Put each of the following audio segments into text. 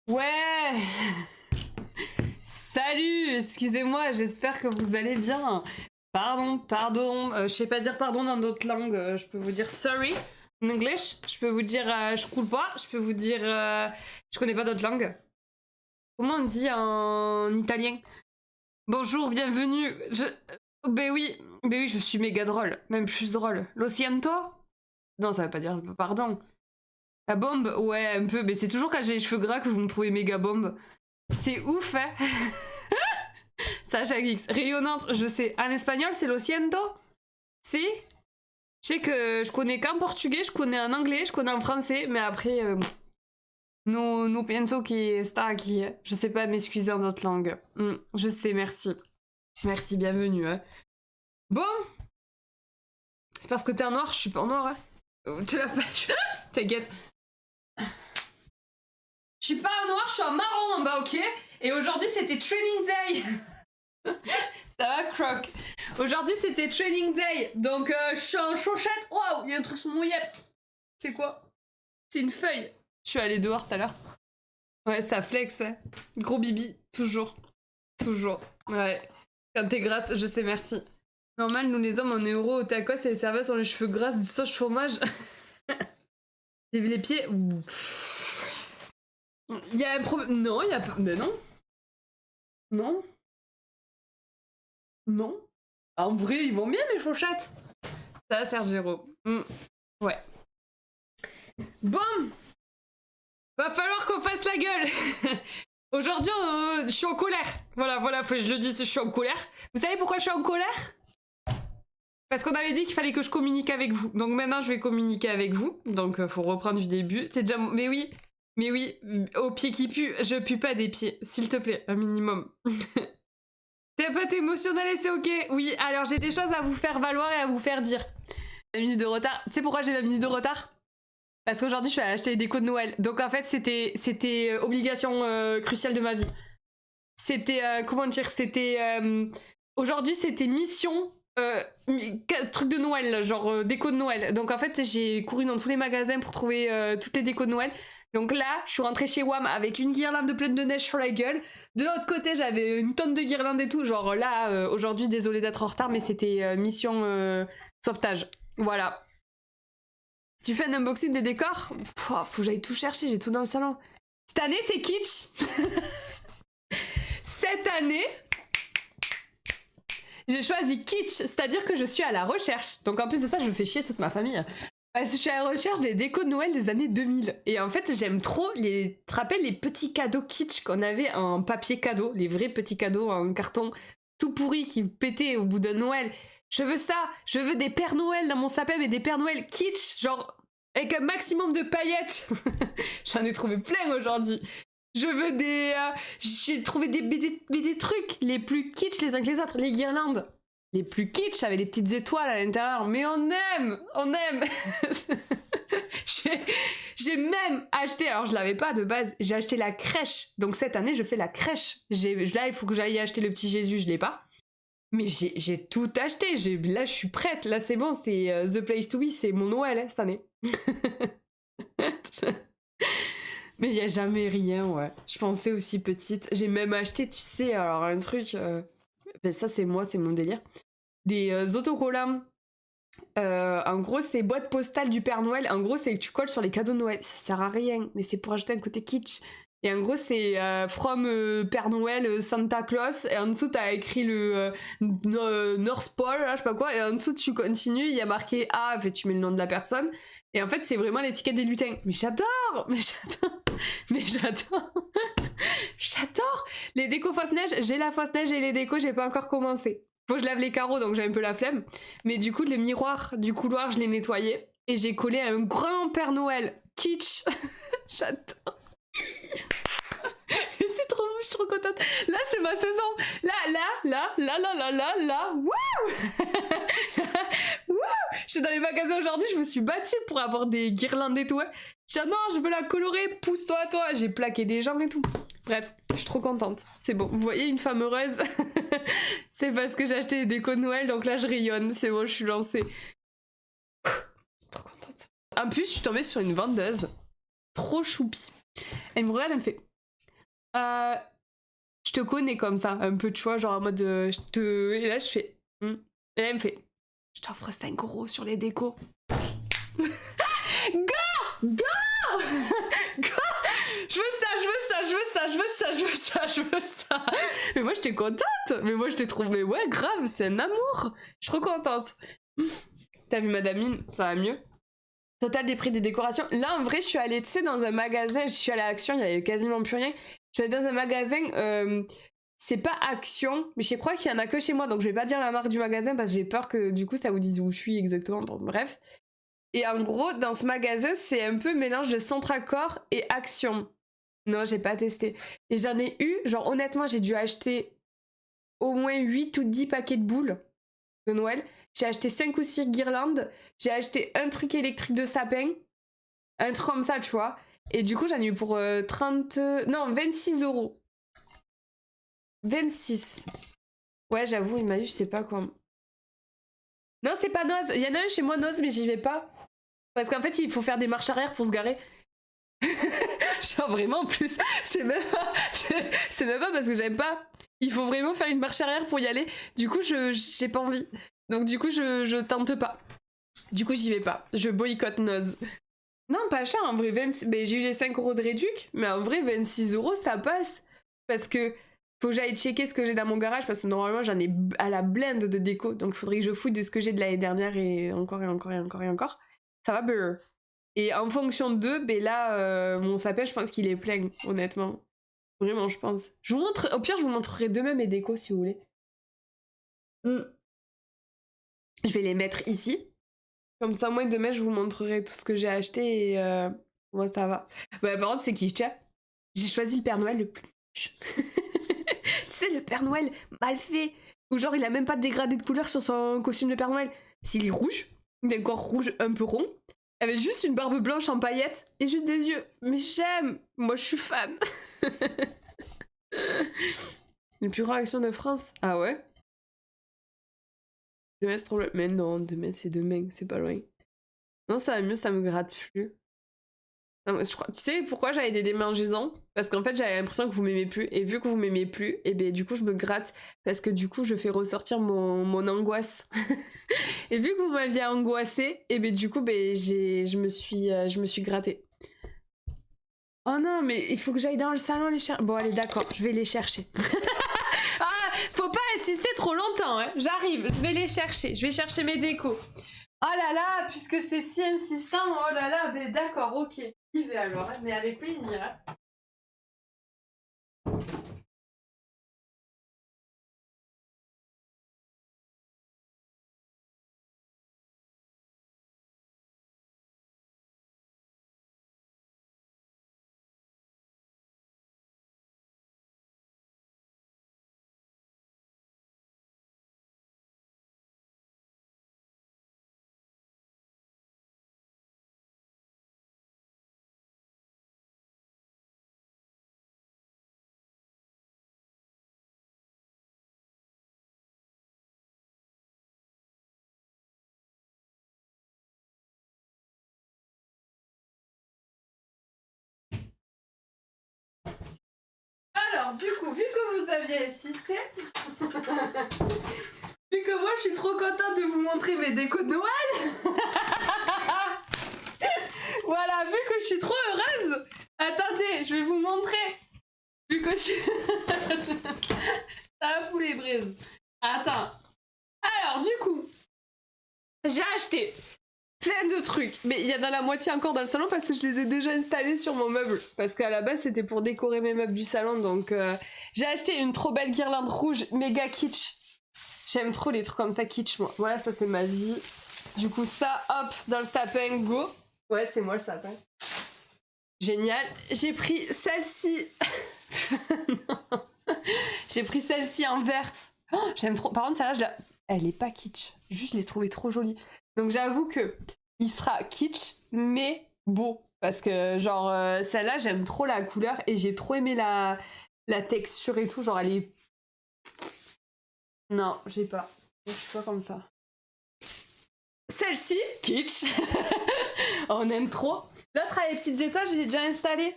Ouais. Salut, excusez-moi, j'espère que vous allez bien. Pardon, je sais pas dire pardon dans d'autres langues, je peux vous dire sorry en English, je peux vous dire je coule pas, je peux vous dire je connais pas d'autres langues. Comment on dit en italien? Bonjour, bienvenue. Ben oui, je suis méga drôle, même plus drôle. Lo siento? Non, ça veut pas dire pardon. La bombe? Ouais, un peu, mais c'est toujours quand j'ai les cheveux gras que vous me trouvez méga bombe. C'est ouf, hein? Sacha X. Rayonnante, je sais. En espagnol, c'est lo siento? Si? Je sais que je connais qu'en portugais, je connais en anglais, je connais en français, mais après, no pienso que está aquí. Je sais pas m'excuser en d'autres langues. Je sais, merci. Merci, bienvenue. Hein. Bon. C'est parce que t'es en noir, je suis pas en noir. Hein. Tu l'as pas. T'inquiète. Je suis pas en noir, je suis en marron en bas, ok? Et aujourd'hui, c'était training day. Ça va, Croc? Aujourd'hui, c'était training day. Donc, je suis en chauchette. Waouh, il y a un truc sur mon yep. C'est quoi? C'est une feuille. Je suis allée dehors tout à l'heure. Ouais, ça flex. Hein. Gros bibi. Toujours. Toujours. Ouais. Quand t'es grasse, je sais, merci. Normal, nous les hommes, on est heureux au tacos et les serveuses ont les cheveux gras du sauce fromage. J'ai vu les pieds. Il y a un problème. Non, il y a pas. Mais non. Non. Non. En vrai, ils vont bien mes chauchettes. Ça, Sergero. Ouais. Bon. Va falloir qu'on fasse la gueule. Aujourd'hui, je suis en colère. Voilà, faut que je le dise, je suis en colère. Vous savez pourquoi je suis en colère? Parce qu'on avait dit qu'il fallait que je communique avec vous. Donc maintenant, je vais communiquer avec vous. Donc, faut reprendre du début. C'est déjà... Mais oui, au pied qui pue, je pue pas des pieds. S'il te plaît, un minimum. T'es pas émotionnel et c'est ok. Oui, alors j'ai des choses à vous faire valoir et à vous faire dire. 20 minutes de retard. Tu sais pourquoi j'ai 20 minutes de retard? Parce qu'aujourd'hui, je suis allée acheter des décos de Noël. Donc en fait, c'était obligation cruciale de ma vie. C'était, comment dire, c'était... aujourd'hui, c'était mission... truc de Noël, genre déco de Noël. Donc en fait, j'ai couru dans tous les magasins pour trouver toutes les décos de Noël. Donc là, je suis rentrée chez WAM avec une guirlande pleine de neige sur la gueule. De l'autre côté, j'avais une tonne de guirlandes et tout. Genre là, aujourd'hui, désolée d'être en retard, mais c'était mission sauvetage. Voilà. Si tu fais un unboxing des décors, faut que j'aille tout chercher, j'ai tout dans le salon. Cette année, c'est kitsch. Cette année, j'ai choisi kitsch, c'est-à-dire que je suis à la recherche. Donc en plus de ça, je fais chier toute ma famille. Parce que je suis à la recherche des décos de Noël des années 2000. Et en fait, j'aime trop tu te rappelles les petits cadeaux kitsch qu'on avait en papier cadeau, les vrais petits cadeaux en carton tout pourri qui pétaient au bout de Noël. Je veux ça, je veux des Pères Noël dans mon sapin, mais des Pères Noël kitsch, genre avec un maximum de paillettes. J'en ai trouvé plein aujourd'hui. Je veux des... j'ai trouvé des trucs les plus kitsch les uns que les autres, les guirlandes. Les plus kitsch avec les petites étoiles à l'intérieur. Mais on aime. J'ai même acheté, alors je l'avais pas de base, j'ai acheté la crèche. Donc cette année, je fais la crèche. Là, il faut que j'aille acheter le petit Jésus, je l'ai pas. Mais j'ai tout acheté. Là, je suis prête. Là, c'est bon, c'est The Place to Be, c'est mon Noël hein, cette année. Mais il y a jamais rien, ouais. Je pensais aussi petite. J'ai même acheté, tu sais, alors un truc... Ben ça, c'est moi, c'est mon délire. Des autocollants. En gros, c'est boîte postale du Père Noël. En gros, c'est que tu colles sur les cadeaux de Noël. Ça sert à rien, mais c'est pour ajouter un côté kitsch. Et en gros, c'est from Père Noël, Santa Claus. Et en dessous, t'as écrit le North Pole, là, je sais pas quoi. Et en dessous, tu continues, il y a marqué A, en fait, tu mets le nom de la personne. Et en fait, c'est vraiment l'étiquette des lutins. Mais j'adore. J'adore. Les décos fausse neige, j'ai la fausse neige et les décos, j'ai pas encore commencé. Faut que je lave les carreaux, donc j'ai un peu la flemme. Mais du coup, les miroirs du couloir, je les nettoyais. Et j'ai collé un grand Père Noël kitsch. J'adore. C'est trop beau, je suis trop contente. Là, c'est ma saison. Là. Wouh. Wouh. Je suis dans les magasins aujourd'hui, je me suis battue pour avoir des guirlandes et tout. Je dis, non, je veux la colorer, pousse-toi, toi. J'ai plaqué des jambes et tout. Bref, je suis trop contente. C'est bon, vous voyez une femme heureuse. C'est parce que j'ai acheté des décos de Noël, donc là, je rayonne. C'est bon, je suis lancée. Trop contente. En plus, je suis tombée sur une vendeuse trop choupi. Elle me regarde, elle me fait... Je te connais comme ça, un peu, tu vois, genre en mode, je te... Et là, je fais, et là, elle me fait, je t'offre 5 € sur les décos. Go! Go! Go! Je veux ça, je veux ça, je veux ça, je veux ça, je veux ça, je veux ça. Mais moi, j'étais contente. Mais moi, je t'ai trouvé, ouais, grave, c'est un amour. Je suis trop contente. T'as vu Madame Mine, ça va mieux. Total des prix des décorations. Là, en vrai, je suis allée, tu sais, dans un magasin, je suis allée à Action, il y avait quasiment plus rien. Je suis allée dans un magasin, c'est pas Action, mais je crois qu'il y en a que chez moi, donc je vais pas dire la marque du magasin parce que j'ai peur que du coup ça vous dise où je suis exactement. Bon, bref. Et en gros, dans ce magasin, c'est un peu mélange de Centracor et Action. Non, j'ai pas testé. Et j'en ai eu, genre honnêtement, j'ai dû acheter au moins 8 ou 10 paquets de boules de Noël. J'ai acheté 5 ou 6 guirlandes. J'ai acheté un truc électrique de sapin. Un truc comme ça, tu vois. Et du coup, j'en ai eu pour 30... Non, 26 €. 26. Ouais, j'avoue, il m'a dit, je sais pas quoi. Non, c'est pas Noz. Il y en a un chez moi, Noz, mais j'y vais pas. Parce qu'en fait, il faut faire des marches arrière pour se garer. Genre vraiment, en plus, c'est même pas parce que j'aime pas. Il faut vraiment faire une marche arrière pour y aller. Du coup, j'ai pas envie. Donc du coup, je tente pas. Du coup, j'y vais pas. Je boycotte Noz. Non, pas cher, en vrai. Mais j'ai eu les 5 € de réduc, mais en vrai, 26 € ça passe. Parce que faut que j'aille checker ce que j'ai dans mon garage, parce que normalement, j'en ai à la blinde de déco. Donc, faudrait que je fouille de ce que j'ai de l'année dernière et encore et encore et encore et encore. Ça va, beurre. Et en fonction d'eux, ben là, mon sapin, je pense qu'il est plein, honnêtement. Vraiment, je pense. Je vous montre... Au pire, je vous montrerai demain mes décos, si vous voulez. Je vais les mettre ici. Comme ça, moi, demain, je vous montrerai tout ce que j'ai acheté et moi, ça va. Bah, par contre, c'est qui, j'ai choisi le Père Noël le plus moche. Tu sais, le Père Noël mal fait. Ou genre, il a même pas de dégradé de couleur sur son costume de Père Noël. S'il est rouge, il est encore rouge un peu rond, avec juste une barbe blanche en paillettes et juste des yeux. Mais j'aime. Moi, je suis fan. Les plus grandes actions de France. Ah ouais? Demain, c'est trop loin. Mais non, demain, c'est pas loin. Non, ça va mieux, ça me gratte plus. Non, je crois... Tu sais pourquoi j'avais des démangeaisons? Parce qu'en fait, j'avais l'impression que vous m'aimez plus. Et vu que vous m'aimez plus, et ben du coup, je me gratte. Parce que du coup, je fais ressortir mon angoisse. Et vu que vous m'aviez angoissée, et ben du coup, ben, je me suis grattée. Oh non, mais il faut que j'aille dans le salon les chercher. Bon, allez, d'accord, je vais les chercher. Ah, faut pas insister trop longtemps, hein. J'arrive, je vais les chercher. Je vais chercher mes décos. Oh là là, puisque c'est si insistant, oh là là, ben d'accord, ok. J'y vais alors, mais avec plaisir. Hein. Alors, du coup, vu que vous aviez insisté, vu que moi je suis trop contente de vous montrer mes décos de Noël, voilà, vu que je suis trop heureuse, attendez, je vais vous montrer. Vu que je suis... Ça va poulet braise. Attends. Alors, du coup, j'ai acheté plein de trucs. Mais il y en a la moitié encore dans le salon parce que je les ai déjà installés sur mon meuble. Parce qu'à la base, c'était pour décorer mes meubles du salon. Donc, j'ai acheté une trop belle guirlande rouge, méga kitsch. J'aime trop les trucs comme ça, kitsch, moi. Voilà, ça, c'est ma vie. Du coup, ça, hop, dans le sapin, go. Ouais, c'est moi le sapin. Génial. J'ai pris celle-ci. Non. J'ai pris celle-ci en verte. Oh, j'aime trop. Par contre, celle-là, elle est pas kitsch. Juste, je l'ai trouvée trop jolie. Donc, j'avoue que il sera kitsch, mais beau. Parce que, genre, celle-là, j'aime trop la couleur et j'ai trop aimé la texture et tout. Genre, elle est... Non, j'ai pas. Je suis pas comme ça. Celle-ci, kitsch. On aime trop. L'autre, a les petites étoiles, j'ai déjà installé.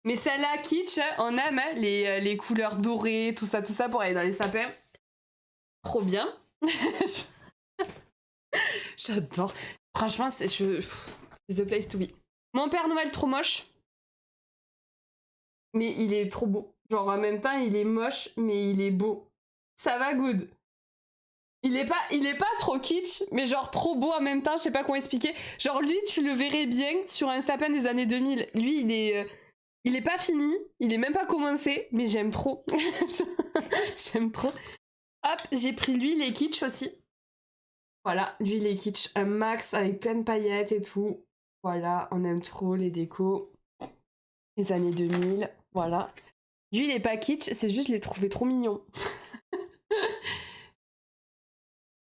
Mais celle-là, kitsch, on aime hein, les couleurs dorées, tout ça pour aller dans les sapins. Trop bien. J'adore. Franchement, c'est the place to be. Mon Père Noël trop moche. Mais il est trop beau. Genre en même temps, il est moche, mais il est beau. Ça va good. Il est pas trop kitsch, mais genre trop beau en même temps, je sais pas comment expliquer. Genre lui, tu le verrais bien sur un sapin des années 2000. Lui, il est pas fini, il est même pas commencé, mais j'aime trop. J'aime trop. Hop, j'ai pris lui, les kitsch aussi. Voilà, lui, les kitsch, un max avec plein de paillettes et tout. Voilà, on aime trop les décos. Les années 2000, voilà. Lui, il est pas kitsch, c'est juste je l'ai trouvé trop mignon.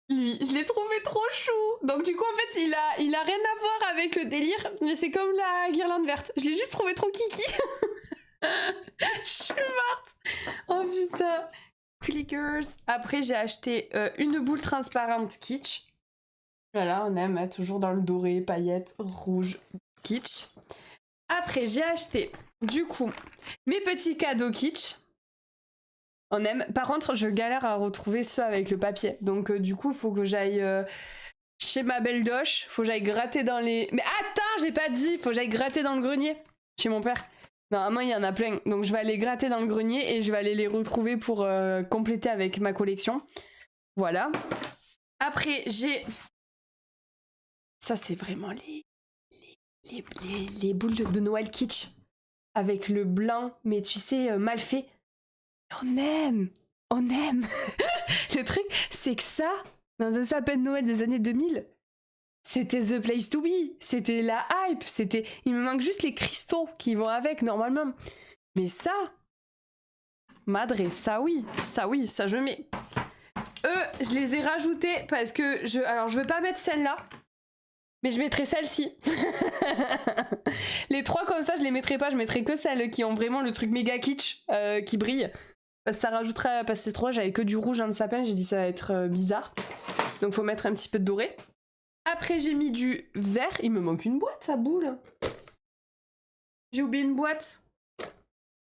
Lui, je l'ai trouvé trop chou. Donc du coup, en fait, il a rien à voir avec le délire, mais c'est comme la guirlande verte. Je l'ai juste trouvé trop kiki. Je suis morte. Oh putain. Clickers. Après, j'ai acheté une boule transparente kitsch. Voilà, on aime, hein, toujours dans le doré, paillettes, rouge, kitsch. Après, j'ai acheté, du coup, mes petits cadeaux kitsch. On aime. Par contre, je galère à retrouver ceux avec le papier. Donc, du coup, il faut que j'aille chez ma belle doche. Faut que j'aille gratter dans les... Mais attends, j'ai pas dit. Faut que j'aille gratter dans le grenier. Chez mon père. Normalement, il y en a plein. Donc, je vais aller gratter dans le grenier et je vais aller les retrouver pour compléter avec ma collection. Voilà. Après, j'ai... Ça, c'est vraiment les boules de Noël kitsch. Avec le blanc, mais tu sais, mal fait. On aime. Le truc, c'est que ça, dans un sapin de Noël des années 2000, c'était the place to be. C'était la hype. Il me manque juste les cristaux qui vont avec, normalement. Mais ça, madre, ça oui, ça je mets. Eux, je les ai rajoutés parce que alors je vais pas mettre celle-là, mais je mettrai celle-ci. Les trois comme ça, je les mettrai pas, je mettrai que celles qui ont vraiment le truc méga kitsch qui brille. Parce que ça rajouterait, parce que ces trois, j'avais que du rouge dans le sapin, j'ai dit ça va être bizarre. Donc faut mettre un petit peu de doré. Après j'ai mis du vert, il me manque une boîte, ça boule. J'ai oublié une boîte.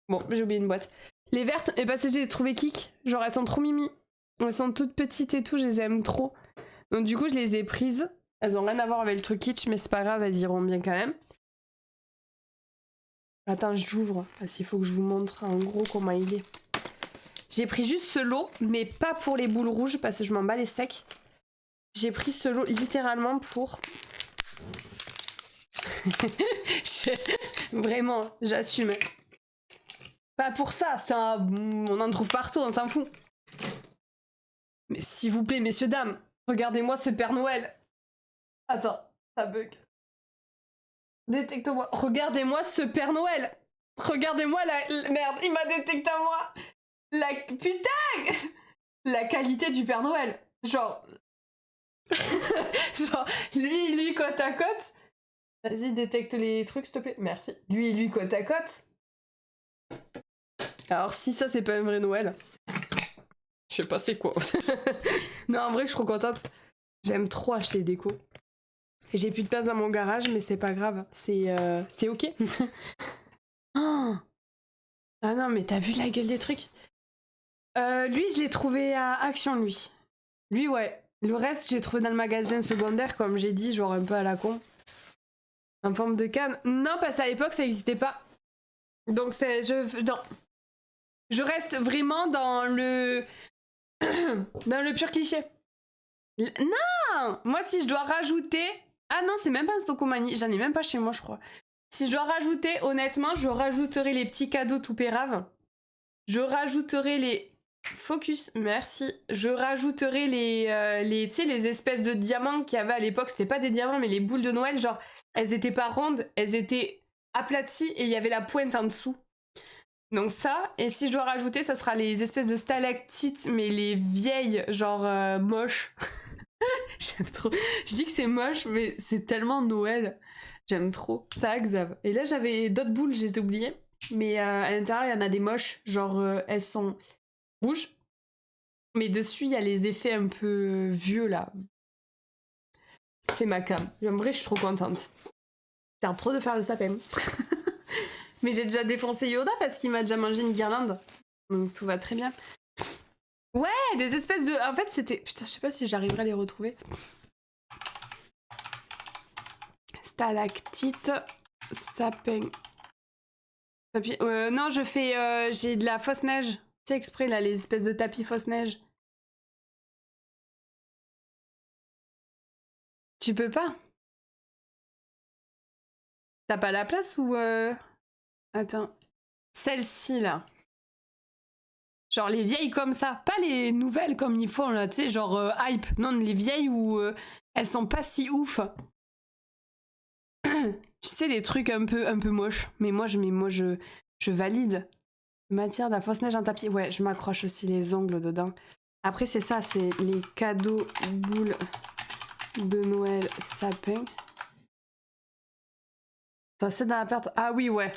Bon, j'ai oublié une boîte. Les vertes, et parce que j'ai trouvé kick, genre elles sont trop mimi. Elles sont toutes petites et tout, je les aime trop. Donc du coup je les ai prises. Elles ont rien à voir avec le truc kitsch, mais c'est pas grave, elles iront bien quand même. Attends, j'ouvre, parce qu'il faut que je vous montre en gros comment il est. J'ai pris juste ce lot, mais pas pour les boules rouges, parce que je m'en bats les steaks. J'ai pris ce lot littéralement pour... Vraiment, j'assume. Pas pour ça, on en trouve partout, on s'en fout. Mais s'il vous plaît, messieurs, dames, regardez-moi ce Père Noël. Attends, ça bug. Détecte-moi. Regardez-moi ce Père Noël. Regardez-moi la... Merde, il m'a détecté à moi. Putain. La qualité du Père Noël. Genre... Genre, lui, côte à côte. Vas-y, détecte les trucs, s'il te plaît. Merci. Lui, côte à côte. Alors, si ça, c'est pas un vrai Noël... Je sais pas c'est quoi. Non, en vrai, je suis trop contente. J'aime trop acheter des décos. Et j'ai plus de place dans mon garage, mais c'est pas grave. C'est ok. Oh. Ah non, mais t'as vu la gueule des trucs? Lui, je l'ai trouvé à Action, lui. Lui, ouais. Le reste, j'ai trouvé dans le magasin secondaire, comme j'ai dit, genre un peu à la con. En forme de canne. Non, parce qu'à l'époque, ça n'existait pas. Donc, non. Je reste vraiment dans le... dans le pur cliché. Non! Moi, si je dois rajouter... Ah non, c'est même pas Stocomanie. J'en ai même pas chez moi, je crois. Si je dois rajouter, honnêtement, je rajouterai les petits cadeaux tout péraves. Je rajouterai les... Focus, merci. Je rajouterai tu sais, les espèces de diamants qu'il y avait à l'époque. C'était pas des diamants, mais les boules de Noël, genre, elles étaient pas rondes, elles étaient aplaties et il y avait la pointe en dessous. Donc ça, et si je dois rajouter, ça sera les espèces de stalactites, mais les vieilles, genre moches. J'aime trop. Je dis que c'est moche, mais c'est tellement Noël. J'aime trop. Ça, Xav. Et là, j'avais d'autres boules, j'ai oublié. Mais à l'intérieur, il y en a des moches. Genre, elles sont rouges. Mais dessus, il y a les effets un peu vieux, là. C'est ma cam. En vrai, je suis trop contente. C'est trop de faire le sapin. Mais j'ai déjà défoncé Yoda parce qu'il m'a déjà mangé une guirlande. Donc tout va très bien. Ouais, des espèces de... En fait, c'était... Putain, je sais pas si j'arriverai à les retrouver. Stalactite, sapin. Non, je fais... j'ai de la fausse neige. Tu sais, exprès, là, les espèces de tapis fausse neige. Tu peux pas? T'as pas la place ou... Attends. Celle-ci, là. Genre les vieilles comme ça. Pas les nouvelles comme ils font, là, tu sais, genre hype. Non, les vieilles où elles sont pas si ouf. Tu sais, les trucs un peu moches. Mais moi, je valide. Matière de la fausse neige, un tapis. Ouais, je m'accroche aussi les ongles dedans. Après, c'est ça, c'est les cadeaux boules de Noël sapin. Ça, c'est dans la perte. Ah oui, ouais.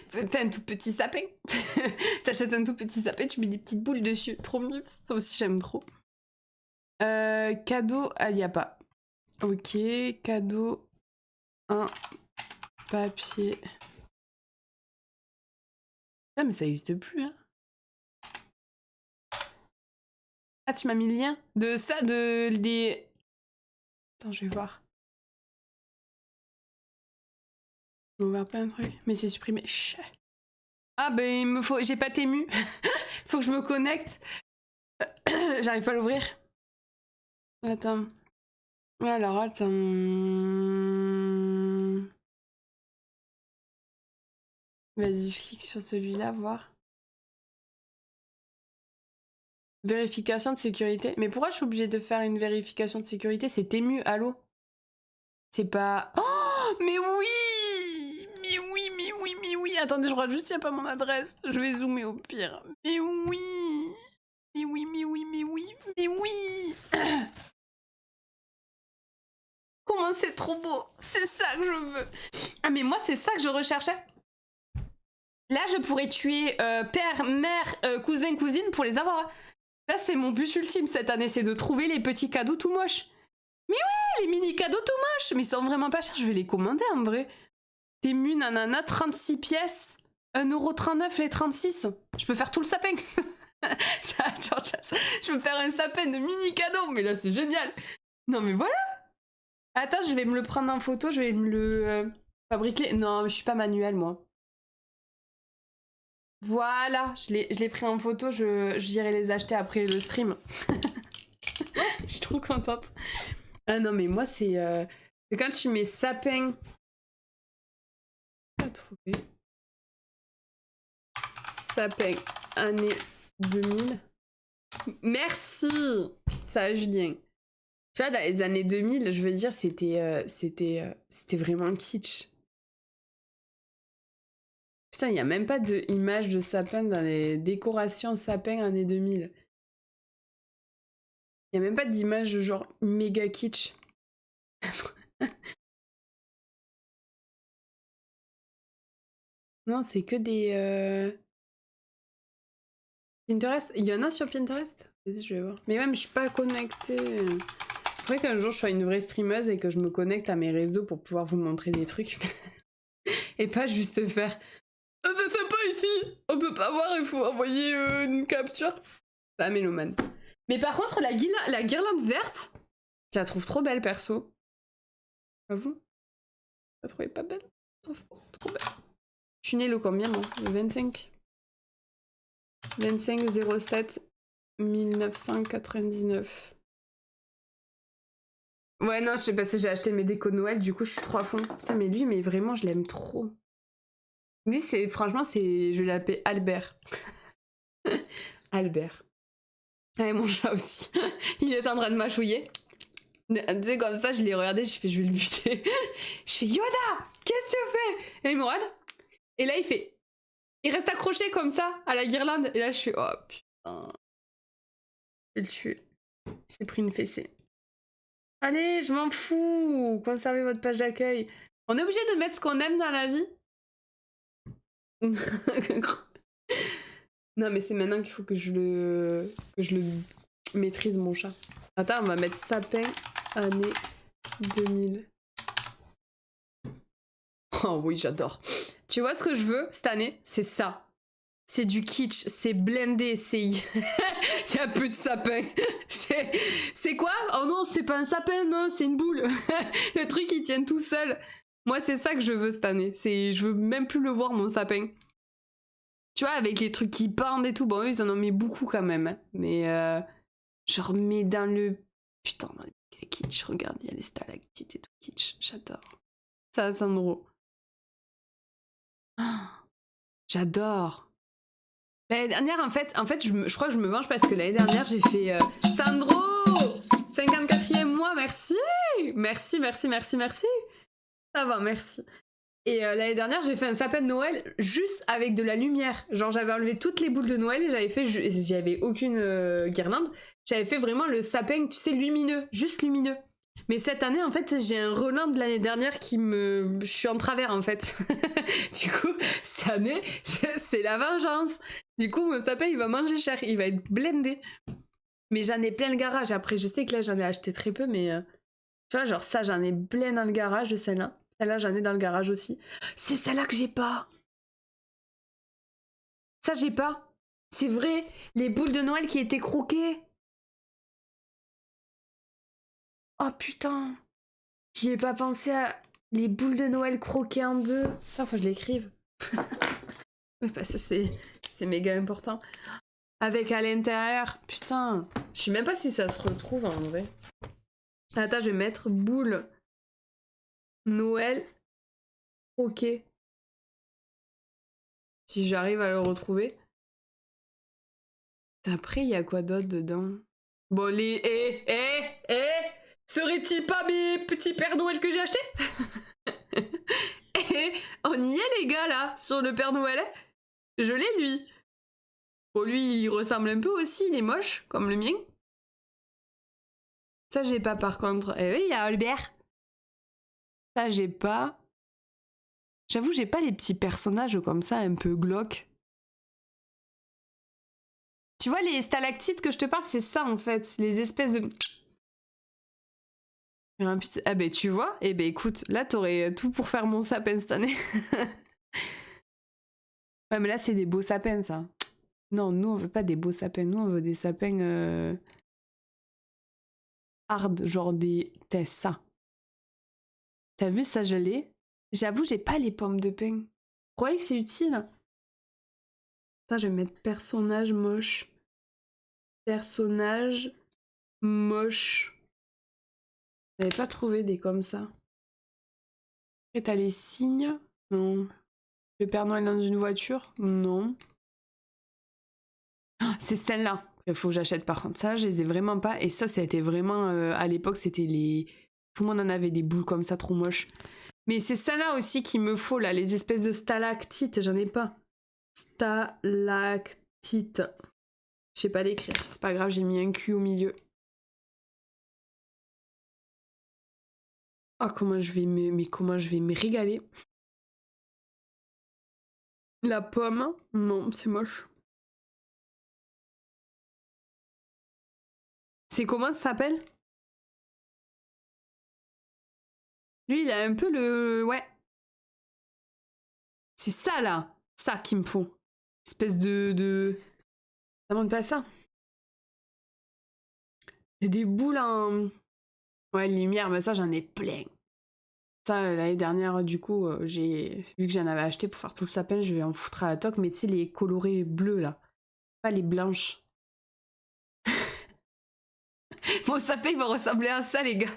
Fais un tout petit sapin. T'achètes un tout petit sapin, tu mets des petites boules dessus. Trop mignon. Ça aussi, j'aime trop. Cadeau. Ah, y a pas. Ok, cadeau. Un papier. Ah, mais ça existe plus, hein. Ah, tu m'as mis le lien de ça, des... Attends, je vais voir. On va voir plein de trucs. Mais c'est supprimé. Chut. Ah, ben, il me faut... J'ai pas Tému. Faut que je me connecte. J'arrive pas à l'ouvrir. Attends. Alors, attends. Vas-y, je clique sur celui-là, voir. Vérification de sécurité. Mais pourquoi je suis obligée de faire une vérification de sécurité? C'est Tému, allô? C'est pas... Oh, mais oui! Mais oui, mais oui, mais oui. Attendez, je crois juste qu'il n'y a pas mon adresse. Je vais zoomer au pire. Mais oui! Mais oui, mais oui, mais oui, mais oui! Comment c'est trop beau! C'est ça que je veux! Ah, mais moi, c'est ça que je recherchais. Là, je pourrais tuer père, mère, cousin, cousine pour les avoir. Là, c'est mon but ultime cette année, c'est de trouver les petits cadeaux tout moches. Mais oui, les mini cadeaux tout moches! Mais ils sont vraiment pas chers, je vais les commander en vrai. Tému, nanana, 36 pièces. 1,39€ les 36. Je peux faire tout le sapin. Je peux faire un sapin de mini cadeaux, mais là c'est génial. Non mais voilà. Attends, je vais me le prendre en photo, je vais me le fabriquer. Non, je suis pas manuelle moi. Voilà, je l'ai pris en photo, j'irai les acheter après le stream. Je suis trop contente. Ah non mais moi c'est quand tu mets sapin. Pas trouvé. Sapin année 2000. Merci. Ça, Julien. Tu vois, dans les années 2000, je veux dire, c'était vraiment kitsch. Putain, il n'y a même pas d'image de sapin dans les décorations sapin années 2000. Il n'y a même pas d'image genre méga kitsch. Non, c'est que des... Pinterest. Il y en a sur Pinterest? Vas-y, je vais voir. Mais même, je suis pas connectée. Faudrait qu'un jour je sois une vraie streameuse et que je me connecte à mes réseaux pour pouvoir vous montrer des trucs. Et pas juste faire oh, c'est sympa ici, on peut pas voir, il faut envoyer une capture. Pas mélomane. Mais par contre, la guirlande verte, je la trouve trop belle perso. Pas vous? Vous la trouvez pas belle? Je trouve trop belle. Je suis née le combien moi? Le 25 07 1999. Ouais, non, je sais pas si j'ai acheté mes décos de Noël, du coup, je suis trop à fond. Putain, mais lui, mais vraiment, je l'aime trop. Lui, franchement, je l'appelle Albert. Albert. Ouais, mon chat aussi. Il est en train de mâchouiller. Tu sais, comme ça, je l'ai regardé, je vais le buter. Je fais Yoda, qu'est-ce que tu fais? Et il me regarde. Et là, il reste accroché comme ça à la guirlande. Et là, je fais oh putain. Je vais le tuer. Il s'est pris une fessée. Allez, je m'en fous. Conservez votre page d'accueil. On est obligé de mettre ce qu'on aime dans la vie. Non, mais c'est maintenant qu'il faut que je le maîtrise, mon chat. Attends, on va mettre sapin année 2000. Oh oui, j'adore. Tu vois ce que je veux cette année? C'est ça. C'est du kitsch, c'est blindé, c'est... Il y a plus de sapin. C'est quoi? Oh non, c'est pas un sapin, non, c'est une boule. Le truc, il tient tout seul. Moi, c'est ça que je veux cette année. Je veux même plus le voir, mon sapin. Tu vois, avec les trucs qui pendent et tout. Bon, eux, ils en ont mis beaucoup quand même. Hein. Mais je remets dans le... Putain, dans le kitsch. Regarde, il y a les stalactites et tout kitsch. J'adore. Ça, Sandro. Oh, j'adore. L'année dernière, en fait je crois que je me venge parce que l'année dernière, j'ai fait Sandro 54e mois, merci. Merci. Ça va, merci. Et l'année dernière, j'ai fait un sapin de Noël juste avec de la lumière. Genre, j'avais enlevé toutes les boules de Noël et j'avais aucune guirlande. J'avais fait vraiment le sapin, tu sais, lumineux, juste lumineux. Mais cette année, en fait, j'ai un Roland de l'année dernière je suis en travers, en fait. Du coup, cette année, c'est la vengeance. Du coup, mon sapin, il va manger cher. Il va être blindé. Mais j'en ai plein le garage. Après, je sais que là, j'en ai acheté très peu, mais... tu vois, genre ça, j'en ai plein dans le garage de celle-là. Celle-là, j'en ai dans le garage aussi. C'est celle-là que j'ai pas. Ça, j'ai pas. C'est vrai, les boules de Noël qui étaient croquées. Oh putain. J'y ai pas pensé à les boules de Noël croquées en deux. Putain, faut que je l'écrive. Ouais, bah, ça, c'est méga important. Avec à l'intérieur. Putain. Je sais même pas si ça se retrouve en vrai. Attends, je vais mettre boules Noël croquées. Si j'arrive à le retrouver. Après, il y a quoi d'autre dedans? Bon, les... Serait-il pas mes petits Pères Noël que j'ai achetés? On y est, les gars, là, sur le Père Noël. Je l'ai, lui. Bon, lui, il ressemble un peu aussi, il est moche, comme le mien. Ça, j'ai pas, par contre. Eh oui, il y a Albert. Ça, j'ai pas. J'avoue, j'ai pas les petits personnages comme ça, un peu glauques. Tu vois, les stalactites que je te parle, c'est ça, en fait. Les espèces de... Ah ben, tu vois. Eh ben, écoute, là, t'aurais tout pour faire mon sapin cette année. Ouais, mais là, c'est des beaux sapins, ça. Non, nous, on veut pas des beaux sapins. Nous, on veut des sapins hard, genre des... T'as ça. T'as vu, ça, je l'ai. J'avoue, j'ai pas les pommes de pin. Vous croyez que c'est utile? Attends, je vais mettre personnage moche. Personnage moche. J'avais pas trouvé des comme ça. Après, t'as les signes. Non. Le Père Noël dans une voiture. Non. Ah, c'est celle-là. Il faut que j'achète par contre. Ça, je les ai vraiment pas. Et ça a été vraiment... à l'époque, c'était les... Tout le monde en avait des boules comme ça, trop moches. Mais c'est celle-là aussi qu'il me faut, là. Les espèces de stalactites, j'en ai pas. Stalactites. Je sais pas l'écrire. C'est pas grave, j'ai mis un Q au milieu. Ah, comment je vais me... Mais comment je vais me régaler. La pomme. Non, c'est moche. C'est comment ça s'appelle? Lui, il a un peu le... Ouais. C'est ça, là. Ça qu'il me faut. Espèce de... Ça monte pas ça. C'est des boules en... Ouais, lumière, mais ça, j'en ai plein. Ça, l'année dernière, du coup, j'ai vu que j'en avais acheté pour faire tout le sapin, je vais en foutre à la toque, mais tu sais, les colorés bleus, là. Pas les blanches. Mon sapin, il va ressembler à ça, les gars.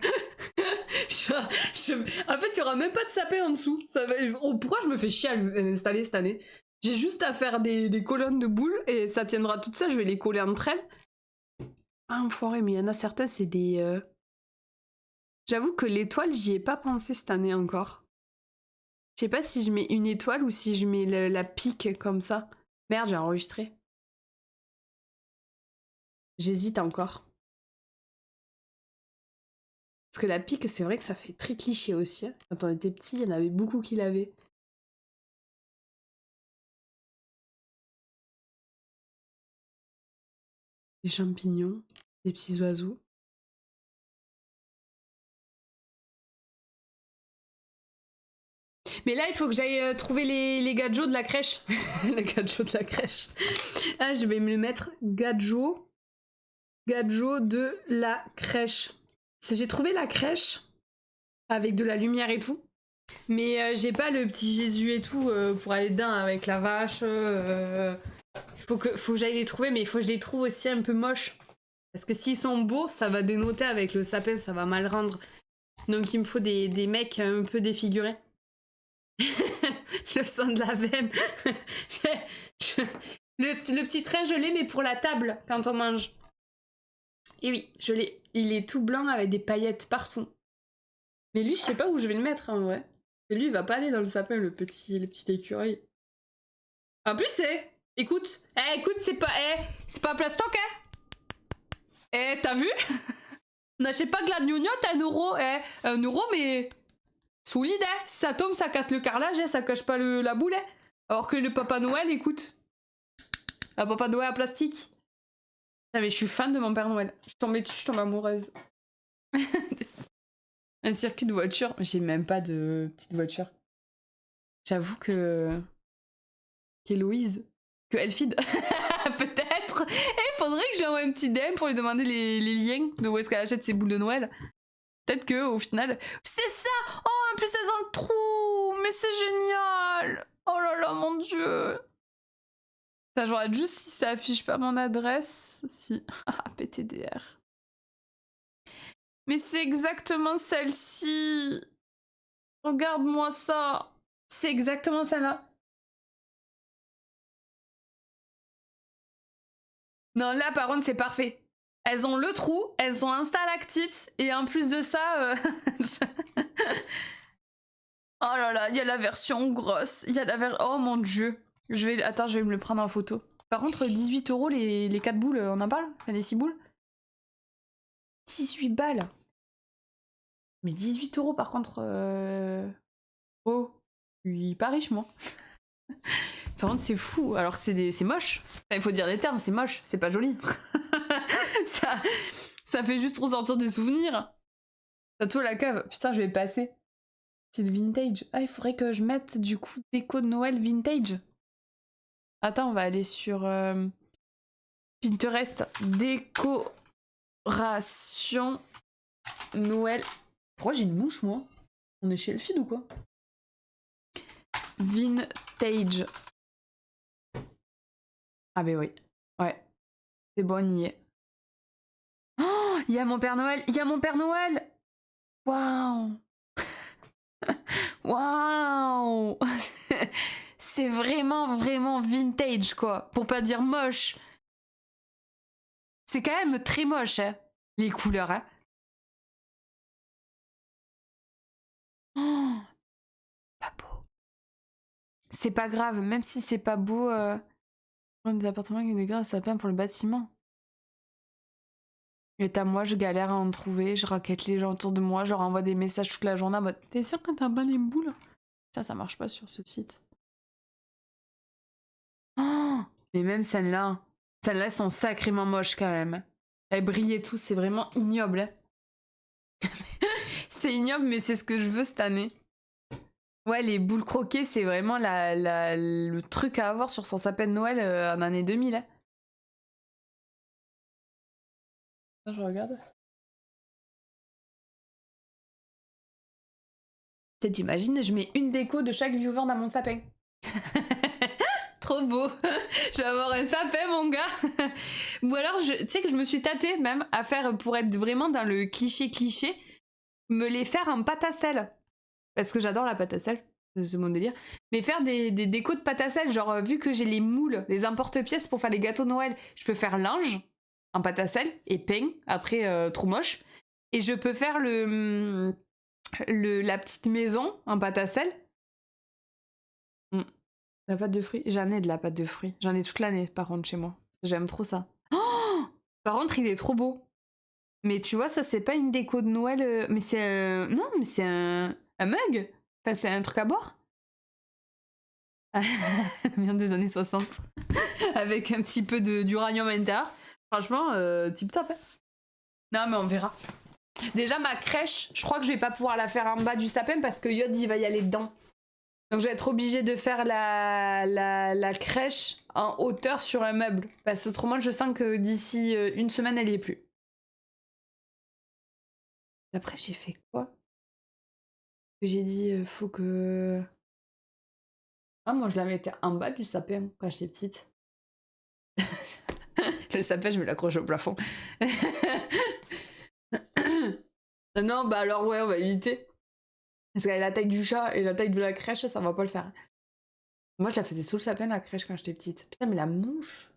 En fait, il y aura même pas de sapin en dessous. Pourquoi je me fais chier à l'installer cette année? J'ai juste à faire des colonnes de boules et ça tiendra tout ça. Je vais les coller entre elles. Ah, enfoiré, mais il y en a certains, c'est des... J'avoue que l'étoile, j'y ai pas pensé cette année encore. Je sais pas si je mets une étoile ou si je mets la pique comme ça. Merde, j'ai enregistré. J'hésite encore. Parce que la pique, c'est vrai que ça fait très cliché aussi. Hein. Quand on était petit, il y en avait beaucoup qui l'avaient. Des champignons, des petits oiseaux. Mais là, il faut que j'aille trouver les gadgets de la crèche. Les gadgets de la crèche. Ah, je vais me le mettre. Gadget de la crèche. J'ai trouvé la crèche avec de la lumière et tout. Mais j'ai pas le petit Jésus et tout pour aller dedans avec la vache. Faut que j'aille les trouver, mais il faut que je les trouve aussi un peu moches. Parce que s'ils sont beaux, ça va dénoter avec le sapin, ça va mal rendre. Donc il me faut des mecs un peu défigurés. Le son de la veine. le petit train, je l'ai, mais pour la table, quand on mange. Et oui, je l'ai. Il est tout blanc avec des paillettes partout. Mais lui, je sais pas où je vais le mettre, en vrai. Et lui, il va pas aller dans le sapin, le petit écureuil. En plus, écoute, c'est pas plastoc, hein. T'as vu? N'achète pas de la gnognotte à 1€, 1€, mais solide, hein. Si ça tombe, ça casse le carrelage, ça cache pas la boule, hein. Alors que le Papa Noël, écoute. Un Papa Noël à plastique. Ah, mais je suis fan de mon Père Noël. Je suis tombée dessus, je tombe amoureuse. Un circuit de voiture. J'ai même pas de petite voiture. J'avoue que... qu'Héloïse... Que Elfide... Peut-être. Et il faudrait que je lui envoie un petit DM pour lui demander les liens de où est-ce qu'elle achète ses boules de Noël. Peut-être que au final... C'est ça. Oh, en plus elles ont le trou. Mais c'est génial. Oh là là, mon Dieu. Ça, je regarde juste si ça affiche pas mon adresse. Si. Ah, PTDR. Mais c'est exactement celle-ci. Regarde-moi ça. C'est exactement celle-là. Non, là, par contre, c'est parfait. Elles ont le trou, elles ont un stalactite, et en plus de ça... Oh là là, il y a la version grosse. Il y a la version... Oh mon Dieu. Attends, je vais me le prendre en photo. Par contre, 18€ les 4 boules, on en parle? Enfin, les 6 boules? 18 balles. Mais 18€ par contre... Oh, je suis pas riche, moi. Par contre, c'est fou. Alors, c'est moche. Enfin, il faut dire les termes, c'est moche. C'est pas joli. ça fait juste ressortir des souvenirs. T'as tout à la cave. Putain, je vais passer. C'est de vintage. Ah, il faudrait que je mette, du coup, déco de Noël vintage. Attends, on va aller sur Pinterest. Décoration Noël. Pourquoi j'ai une mouche, moi? On est chez le feed ou quoi? Vintage. Ah ben oui. Ouais. C'est bon, on y est. Oh, il y a mon Père Noël. Il y a mon Père Noël. Waouh. Waouh. C'est vraiment, vraiment vintage, quoi. Pour pas dire moche. C'est quand même très moche, hein, les couleurs, hein. Oh, pas beau. C'est pas grave, même si c'est pas beau... Des appartements qui dégradent, ça peine pour le bâtiment. Et moi, je galère à en trouver, je raquette les gens autour de moi, je leur envoie des messages toute la journée en mode « T'es sûr que t'as pas les boules ?» Ça marche pas sur ce site. Oh, mais même celles-là, elles sont sacrément moches quand même. Elles brillent et tout, c'est vraiment ignoble. Hein. C'est ignoble, mais c'est ce que je veux cette année. Ouais, les boules croquées, c'est vraiment le truc à avoir sur son sapin de Noël en année 2000. Hein. Je regarde. Peut-être t'imagines, je mets une déco de chaque viewer dans mon sapin. Trop beau. Je vais avoir un sapin, mon gars. Ou alors, tu sais que je me suis tâtée même à faire, pour être vraiment dans le cliché, me les faire en pâte à sel. Parce que j'adore la pâte à sel. C'est mon délire. Mais faire des décos de pâte à sel, genre vu que j'ai les moules, les emporte-pièces pour faire les gâteaux de Noël, je peux faire linge en pâte à sel et peint, après trop moche. Et je peux faire la petite maison en pâte à sel. La pâte de fruits, j'en ai de la pâte de fruits. J'en ai toute l'année par contre chez moi. J'aime trop ça. Oh, par contre, il est trop beau. Mais tu vois, ça c'est pas une déco de Noël. Mais c'est non, mais c'est un mug. Enfin, c'est un truc à boire. Bien des années 60. Avec un petit peu d'uranium à l'intérieur. Franchement, tip top. Hein. Non, mais on verra. Déjà, ma crèche, je crois que je vais pas pouvoir la faire en bas du sapin parce que Yod, il va y aller dedans. Donc je vais être obligée de faire la crèche en hauteur sur un meuble. Parce qu'autrement, je sens que d'ici une semaine, elle y est plus. Après, j'ai fait quoi? J'ai dit, faut que... Ah, moi, je la mettais en bas du sapin quand j'étais petite. Le sapin, je vais l'accrocher au plafond. Non, bah alors, ouais, on va éviter. Parce qu'avec la taille du chat et la taille de la crèche, ça va pas le faire. Moi, je la faisais sous le sapin, la crèche, quand j'étais petite. Putain, mais la mouche.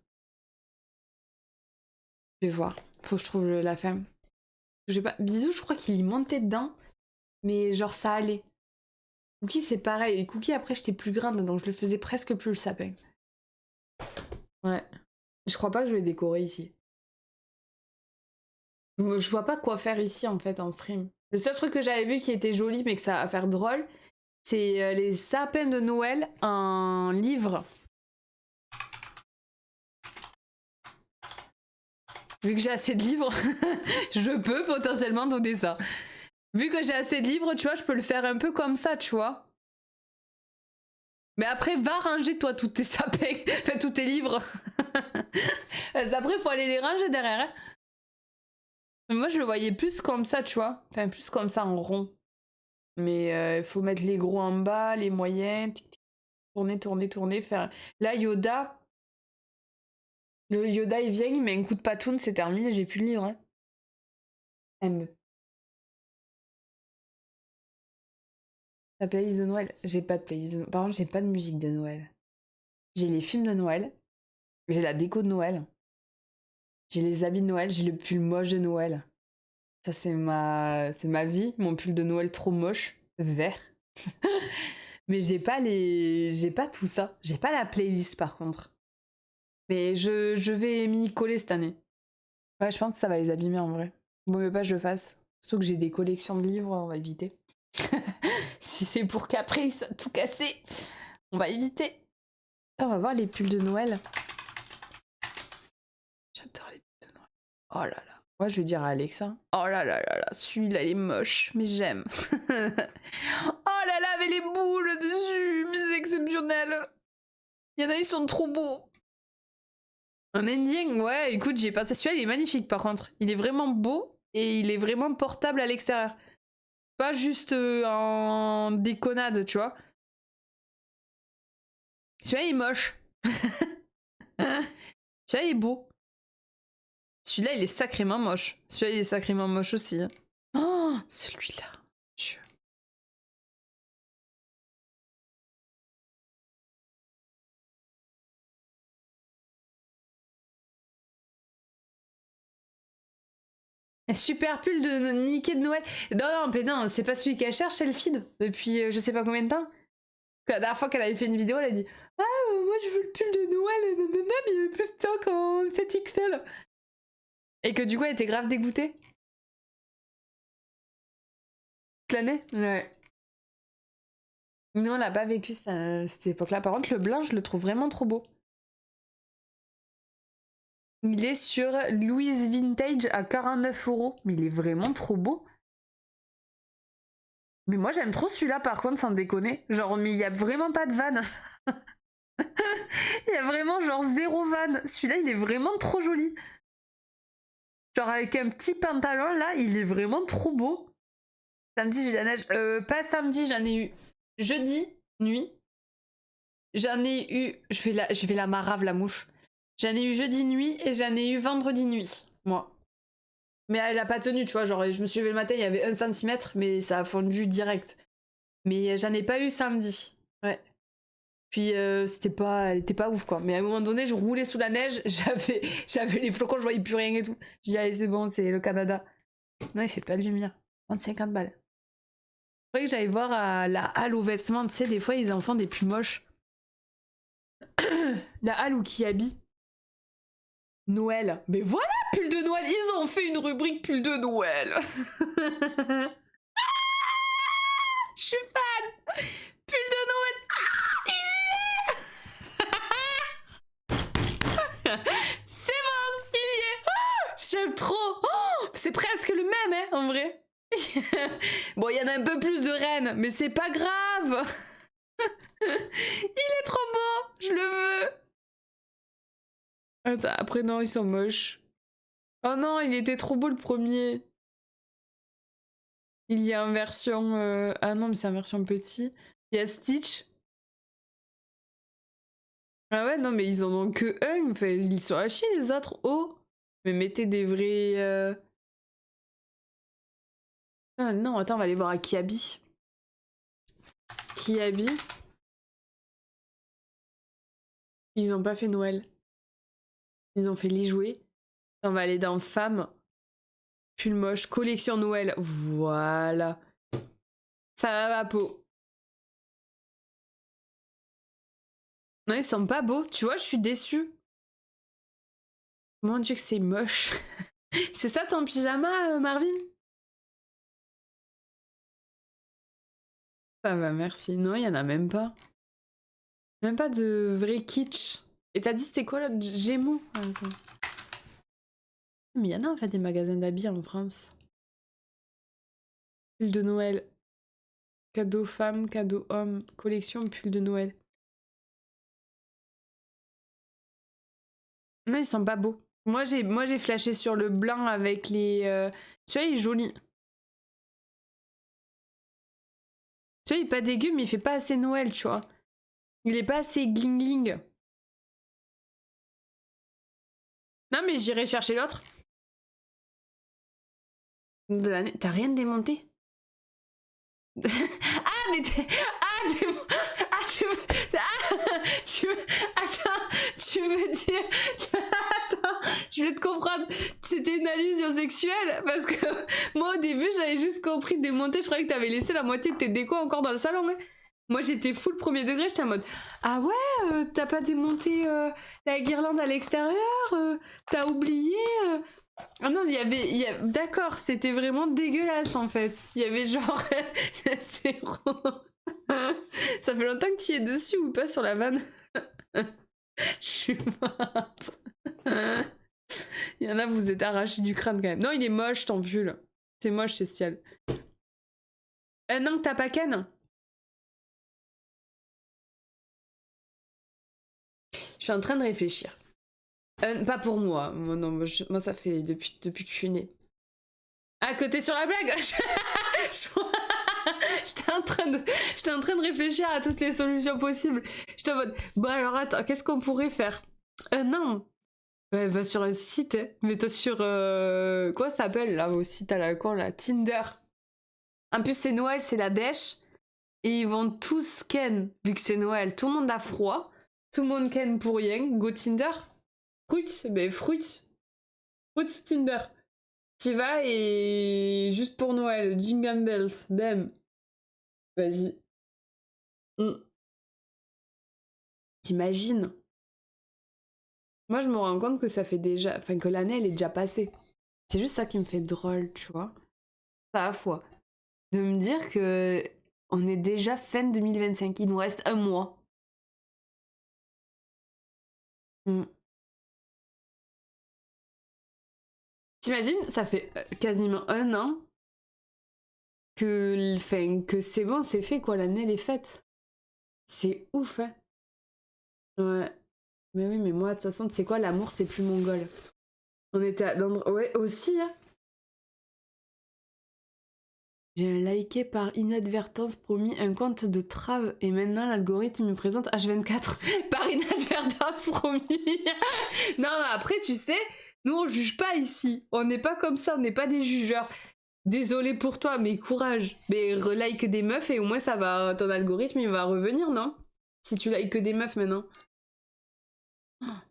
Je vais voir. Faut que je trouve la femme. J'ai pas... Bisous, je crois qu'il y montait dedans. Mais genre, ça allait. Cookie, c'est pareil. Et Cookie, après, j'étais plus grande, donc je le faisais presque plus, le sapin. Ouais. Je crois pas que je vais décorer ici. Je vois pas quoi faire ici, en fait, en stream. Le seul truc que j'avais vu qui était joli, mais que ça va faire drôle, c'est les sapins de Noël en livre. Vu que j'ai assez de livres, je peux potentiellement donner ça. Vu que j'ai assez de livres, tu vois, je peux le faire un peu comme ça, tu vois. Mais après, va ranger, toi, tous tes sapins, enfin, tous tes livres. Après, il faut aller les ranger derrière. Hein. Mais moi, je le voyais plus comme ça, tu vois. Enfin, plus comme ça, en rond. Mais il faut mettre les gros en bas, les moyens. Tourner, tourner, tourner, faire... Là, Yoda... Le Yoda, il vient, il met un coup de patoune, c'est terminé, j'ai plus le livre. Hein. M. La playlist de Noël. J'ai pas de playlist de Noël. Par contre, j'ai pas de musique de Noël. J'ai les films de Noël. J'ai la déco de Noël. J'ai les habits de Noël. J'ai le pull moche de Noël. Ça, c'est ma vie. Mon pull de Noël trop moche. Vert. Mais j'ai pas tout ça. J'ai pas la playlist, par contre. Mais je vais m'y coller cette année. Ouais, je pense que ça va les abîmer, en vrai. Vaut mieux pas que je le fasse. Surtout que j'ai des collections de livres, on va éviter. Si c'est pour qu'après ils soient tout cassés, on va éviter. On va voir les pulls de Noël. J'adore les pulls de Noël. Oh là là. Moi, je vais dire à Alexa. Oh là là là là, celui-là, il est moche, mais j'aime. Oh là là, avec les boules dessus, mais c'est exceptionnel. Il y en a, ils sont trop beaux. Un indien, ouais, écoute, j'ai passé celui-là, il est magnifique par contre. Il est vraiment beau et il est vraiment portable à l'extérieur. Pas juste en déconnade, tu vois. Celui-là, il est moche. Celui-là, il est beau. Celui-là, il est sacrément moche. Celui-là, il est sacrément moche aussi. Hein. Oh, celui-là. Dieu. Un super pull de Niké de Noël. Non, non, mais non, c'est pas celui qu'elle cherche, elle feed depuis je sais pas combien de temps. La dernière fois qu'elle avait fait une vidéo, elle a dit ah, moi je veux le pull de Noël, nanana, mais il est plus stock en 7XL. Et que du coup, elle était grave dégoûtée. Toute l'année. Ouais. Nous, on l'a pas vécu cette époque-là. Par contre, le blanc, je le trouve vraiment trop beau. Il est sur Louise Vintage à 49 €. Mais il est vraiment trop beau. Mais moi, j'aime trop celui-là, par contre, sans déconner. Genre, mais il y a vraiment pas de vanne. Il y a vraiment genre zéro vanne. Celui-là, il est vraiment trop joli. Genre avec un petit pantalon, là, il est vraiment trop beau. Samedi, j'ai eu la neige. Pas samedi, j'en ai eu jeudi, nuit. J'en ai eu... Je vais la marave, la mouche. J'en ai eu jeudi nuit et j'en ai eu vendredi nuit, moi. Mais elle a pas tenu, tu vois. Genre, je me suis levée le matin, il y avait 1 centimètre, mais ça a fondu direct. Mais j'en ai pas eu samedi. Ouais. Puis elle était pas ouf quoi. Mais à un moment donné, je roulais sous la neige, j'avais les flocons, je voyais plus rien et tout. Je dis allez c'est bon, c'est le Canada. Non, il fait pas de lumière. 50 balles. Faudrait que j'aille voir à la halle aux vêtements, tu sais, des fois ils en font des plus moches. La halle où qui habille. Noël. Mais voilà, pull de Noël, ils ont fait une rubrique pull de Noël. Je suis fan. Pull de Noël. C'est bon, il y est. Oh, j'aime trop. Oh, c'est presque le même, hein, en vrai. Bon, il y en a un peu plus de reines, mais c'est pas grave. Il est trop beau, je le veux. Attends, après non, ils sont moches. Oh non, il était trop beau le premier. Il y a en version... Ah non, mais c'est en version petit. Il y a Stitch. Ah ouais, non, mais ils en ont que un. Enfin, ils sont à chier les autres. Oh, mais mettez des vrais... Ah non, attends, on va aller voir à Kiabi. Kiabi. Ils ont pas fait Noël. Ils ont fait les jouets. On va aller dans Femmes. Pull moche. Collection Noël. Voilà. Ça va ma peau. Non, ils sont pas beaux. Tu vois, je suis déçue. Mon dieu que c'est moche. C'est ça ton pyjama, Marvin? Ah bah merci. Non, il y en a même pas. Même pas de vrai kitsch. Et t'as dit c'était quoi là? Gémeaux. Ah, okay. Mais il y en a en fait des magasins d'habits en France. Pull de Noël. Cadeau femme, cadeau homme. Collection pull de Noël. Non, ils sont pas beaux. Moi j'ai flashé sur le blanc avec les... Tu vois, il est joli. Tu vois, il est pas dégueu, mais il fait pas assez Noël, tu vois. Il est pas assez gling-gling. Non, mais j'irai chercher l'autre. T'as rien démonté? Ah, mais t'es... Ah, tu veux... Attends, tu veux dire... Attends, je vais te comprendre. C'était une allusion sexuelle? Parce que moi, au début, j'avais juste compris démonter. Je croyais que t'avais laissé la moitié de tes décos encore dans le salon. Mais... Moi, j'étais full premier degré. J'étais en mode... Ah ouais, t'as pas démonté la guirlande à l'extérieur? T'as oublié Ah non, il y avait... D'accord, c'était vraiment dégueulasse en fait. Il y avait genre... zéro... Ça fait longtemps que tu y es dessus ou pas sur la vanne? Je suis morte. Il y en a, vous êtes arraché du crâne quand même. Non, il est moche ton pull. C'est moche, c'est style. Non, t'as pas Ken? Je suis en train de réfléchir. Pas pour moi. Non, moi ça fait depuis que je suis née. À côté sur la blague. J'étais en train de réfléchir à toutes les solutions possibles. J'étais en mode, bon alors attends, qu'est-ce qu'on pourrait faire? Non. Ouais, va sur un site, hein. Mets-toi sur... Quoi ça s'appelle là au site à la con là? Tinder. En plus c'est Noël, c'est la dèche. Et ils vont tous ken, vu que c'est Noël. Tout le monde a froid. Tout le monde ken pour rien. Go Tinder. Fruits, ben fruits. Fruits Tinder. T'y vas et juste pour Noël, Jingle Bells, bam. Vas-y. T'imagines? Moi, je me rends compte que ça fait déjà... Enfin, que l'année, elle est déjà passée. C'est juste ça qui me fait drôle, tu vois. Ça à la fois. De me dire que on est déjà fin 2025. Il nous reste un mois. T'imagines? Ça fait quasiment un an que, enfin, que c'est bon, c'est fait, quoi. L'année, elle est faite. C'est ouf, hein. Ouais. Mais oui, mais moi, de toute façon, tu sais quoi, l'amour, c'est plus mongol. On était à Londres. Ouais, aussi, hein. J'ai liké par inadvertance promis un compte de Trave et maintenant l'algorithme me présente H24 par inadvertance promis. Non, après, tu sais, nous on juge pas ici. On n'est pas comme ça, on n'est pas des jugeurs. Désolé pour toi, mais courage. Mais relike des meufs et au moins ça va, ton algorithme il va revenir, non? Si tu likes que des meufs maintenant.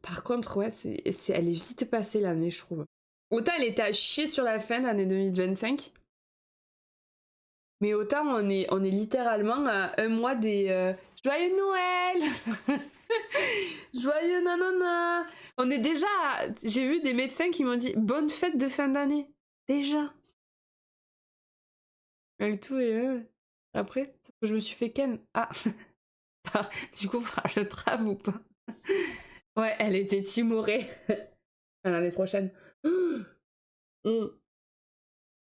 Par contre, ouais, elle est vite passée l'année, je trouve. Autant elle était à chier sur la fin, l'année 2025. Mais autant on est littéralement à un mois des Joyeux Noël. Joyeux nanana. On est déjà... J'ai vu des médecins qui m'ont dit bonne fête de fin d'année. Déjà. Avec tout et... Après, je me suis fait ken. Ah. Du coup, par le trave ou pas? Ouais, elle était timorée. À l'année prochaine.